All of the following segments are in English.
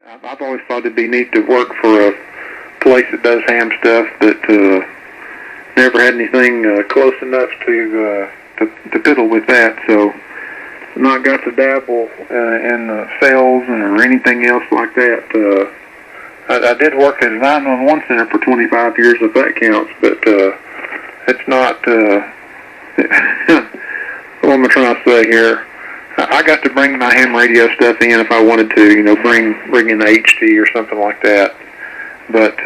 I've always thought it'd be neat to work for a place that does ham stuff, but never had anything close enough to piddle with that. So not got to dabble in sales or anything else like that. I did work at a 911 center for 25 years, if that counts, but it's not. What am I trying to say here? I got to bring my ham radio stuff in if I wanted to, bring in the HT or something like that. But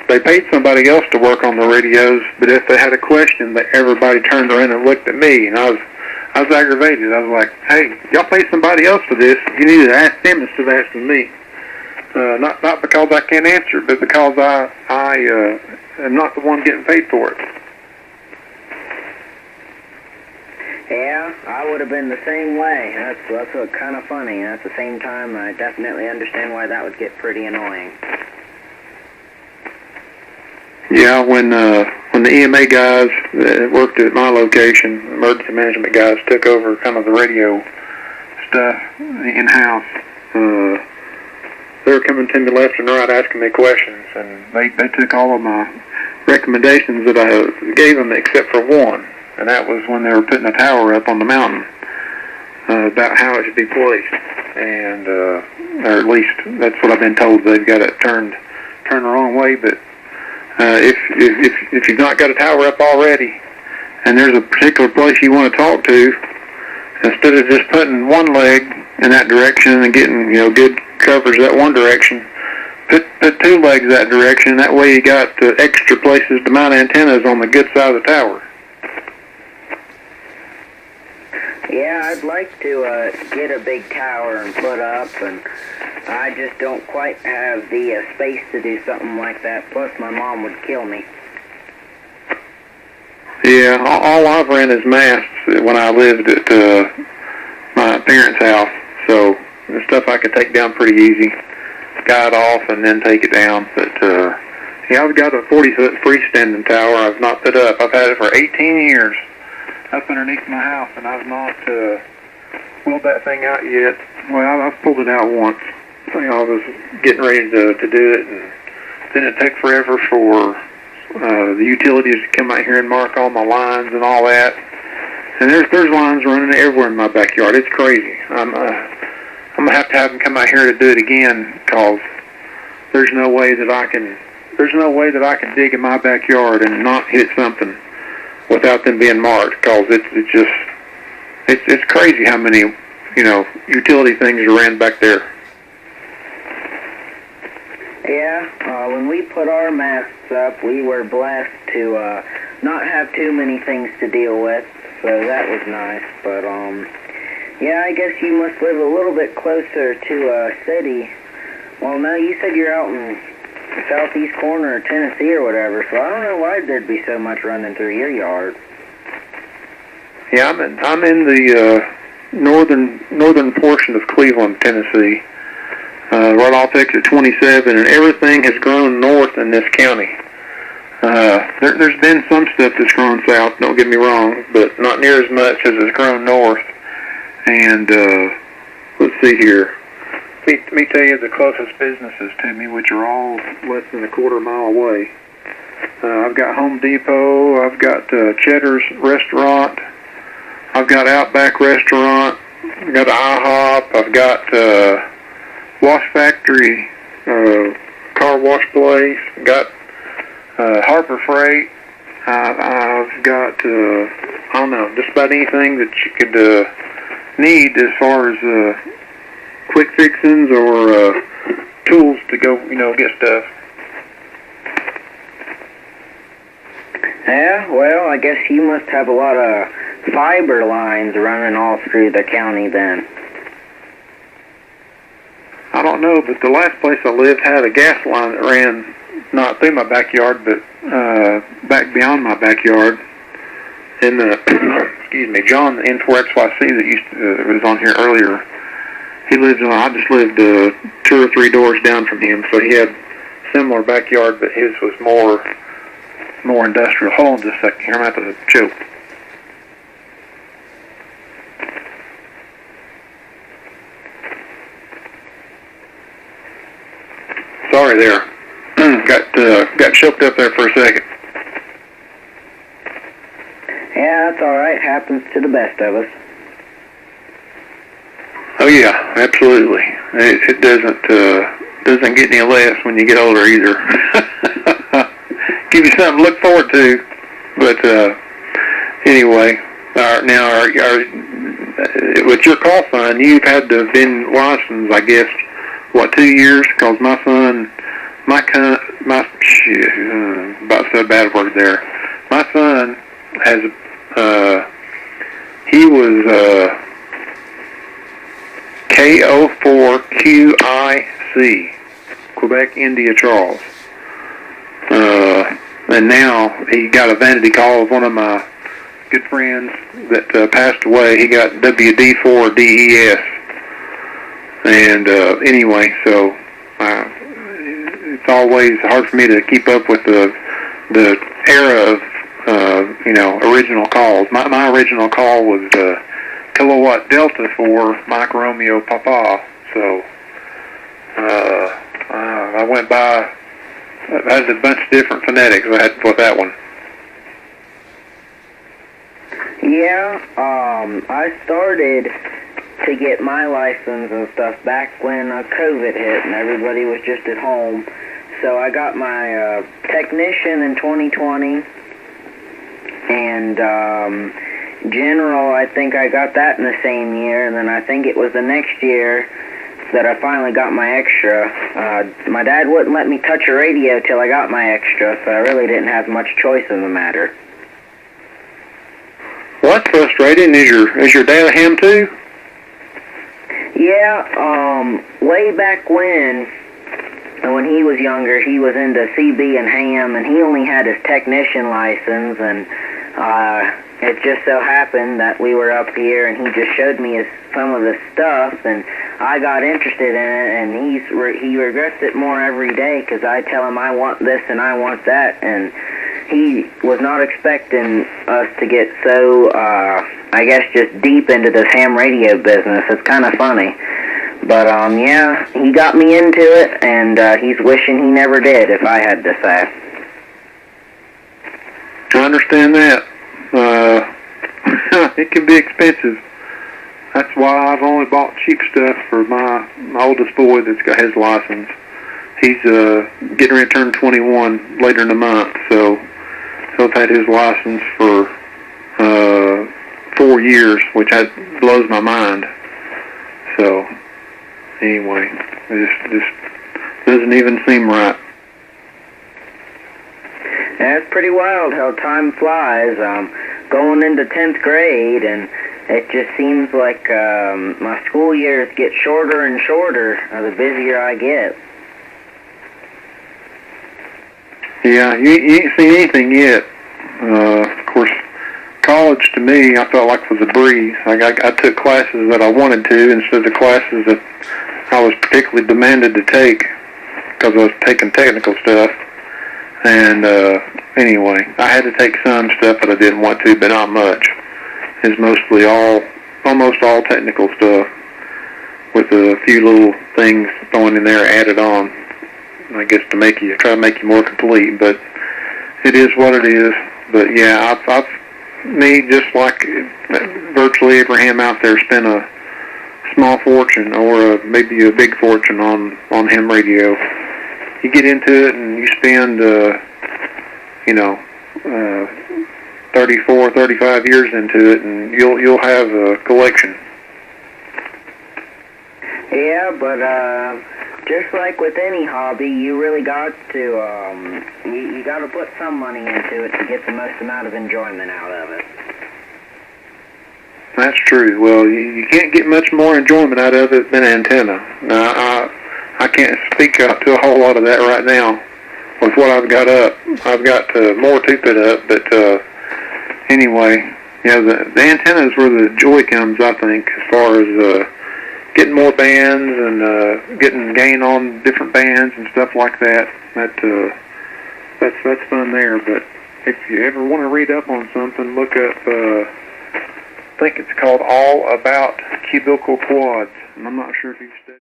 they paid somebody else to work on the radios. But if they had a question, everybody turned around and looked at me, and I was aggravated. I was like, "Hey, y'all paid somebody else for this. You need to ask them instead of asking me." Not because I can't answer, but because I am not the one getting paid for it. Yeah, I would have been the same way. That's what kind of funny. At the same time, I definitely understand why that would get pretty annoying. Yeah, when the EMA guys that worked at my location, emergency management guys, took over kind of the radio stuff in-house, they were coming to me left and right asking me questions, and they took all of my recommendations that I gave them except for one. And that was when they were putting a tower up on the mountain about how it should be placed, and or at least that's what I've been told. They've got it turned the wrong way. But if you've not got a tower up already, and there's a particular place you want to talk to, instead of just putting one leg in that direction and getting good coverage that one direction, put two legs that direction. That way you got extra places to mount antennas on the good side of the tower. Yeah, I'd like to get a big tower and put up, and I just don't quite have the space to do something like that. Plus, my mom would kill me. Yeah, all I've ran is masts when I lived at my parents' house, so the stuff I could take down pretty easy. Guide off and then take it down. But yeah, I've got a 40-foot freestanding tower I've not put up. I've had it for 18 years. Up underneath my house, and I've not pulled that thing out yet. Well, I've pulled it out once. I was getting ready to do it, and then it took forever for the utilities to come out here and mark all my lines and all that. And there's lines running everywhere in my backyard. It's crazy. I'm gonna have to have them come out here to do it again, because there's no way that I can dig in my backyard and not hit something without them being marked, because it's crazy how many utility things are ran back there. Yeah, when we put our masts up, we were blessed to not have too many things to deal with, so that was nice. But yeah, I guess you must live a little bit closer to a city. Well, no, you said you're out in the southeast corner of Tennessee or whatever, so I don't know why there'd be so much running through your yard. Yeah, I'm in the northern portion of Cleveland, Tennessee, right off exit 27, and everything has grown north in this county. There's been some stuff that's grown south, don't get me wrong, but not near as much as it's grown north. And let's see here. Let me tell you the closest businesses to me, which are all less than a quarter mile away. I've got Home Depot, I've got Cheddar's Restaurant, I've got Outback Restaurant, I've got IHOP, I've got Wash Factory, Car Wash Place, I've got Harbor Freight, I've got, I don't know, just about anything that you could need as far as quick fixings or tools to go, get stuff. Yeah, well, I guess you must have a lot of fiber lines running all through the county then. I don't know, but the last place I lived had a gas line that ran not through my backyard, but back beyond my backyard. And excuse me, John, the N4XYC that was on here earlier, I just lived 2 or 3 doors down from him, so he had similar backyard, but his was more industrial. Hold on just a second here, I'm going to have to choke. sorry there. Got choked up there for a second. Yeah, that's alright. Happens to the best of us. Oh yeah, absolutely. It doesn't get any less when you get older either. Give you something to look forward to. But anyway, with your call sign, you've had to have been licensed, I guess, 2 years? Because my son, about to say a bad word there. My son has, he was KO4QIC, Quebec, India, Charles. And now he got a vanity call of one of my good friends that passed away. He got WD4DES. And anyway, so it's always hard for me to keep up with the era of original calls. My original call was Kilowatt Delta for Mike Romeo Papa. So I went by. I had a bunch of different phonetics I had with that one. Yeah, I started to get my license and stuff back when COVID hit and everybody was just at home. So I got my technician in 2020, and general, I think I got that in the same year, and then I think it was the next year that I finally got my extra. My dad wouldn't let me touch a radio till I got my extra, so I really didn't have much choice in the matter. Well, that's frustrating. Is your dad a ham too? Yeah, way back when he was younger, he was into CB and ham, and he only had his technician license, and it just so happened that we were up here, and he just showed me some of the stuff, and I got interested in it, and he regrets it more every day, because I tell him I want this and I want that, and he was not expecting us to get so, I guess, just deep into this ham radio business. It's kind of funny. But, yeah, he got me into it, and he's wishing he never did, if I had to say. I understand that. It can be expensive. That's why I've only bought cheap stuff for my oldest boy that's got his license. He's getting ready to turn 21 later in the month, so he'll have had his license for 4 years, which blows my mind. So anyway, it just doesn't even seem right. Yeah, it's pretty wild how time flies. Going into 10th grade, and it just seems like my school years get shorter and shorter the busier I get. Yeah, you ain't seen anything yet. Of course, college to me, I felt like was a breeze. I took classes that I wanted to instead of classes that I was particularly demanded to take because I was taking technical stuff. And anyway, I had to take some stuff that I didn't want to, but not much. It's mostly almost all technical stuff with a few little things thrown in there added on, I guess, to try to make you more complete. But it is what it is. But yeah, I've made, just like virtually every ham out there, spent a small fortune or maybe a big fortune on ham radio. You get into it and you spend 34, 35 years into it, and you'll have a collection. Yeah, but just like with any hobby, you really got to you got to put some money into it to get the most amount of enjoyment out of it. That's true. Well, you can't get much more enjoyment out of it than an antenna. Now, I can't speak to a whole lot of that right now with what I've got up. I've got more to put up, but anyway, yeah, the antenna is where the joy comes, I think, as far as getting more bands and getting gain on different bands and stuff like that. That's fun there. But if you ever want to read up on something, look up. I think it's called All About Cubical Quads, and I'm not sure if you've studied.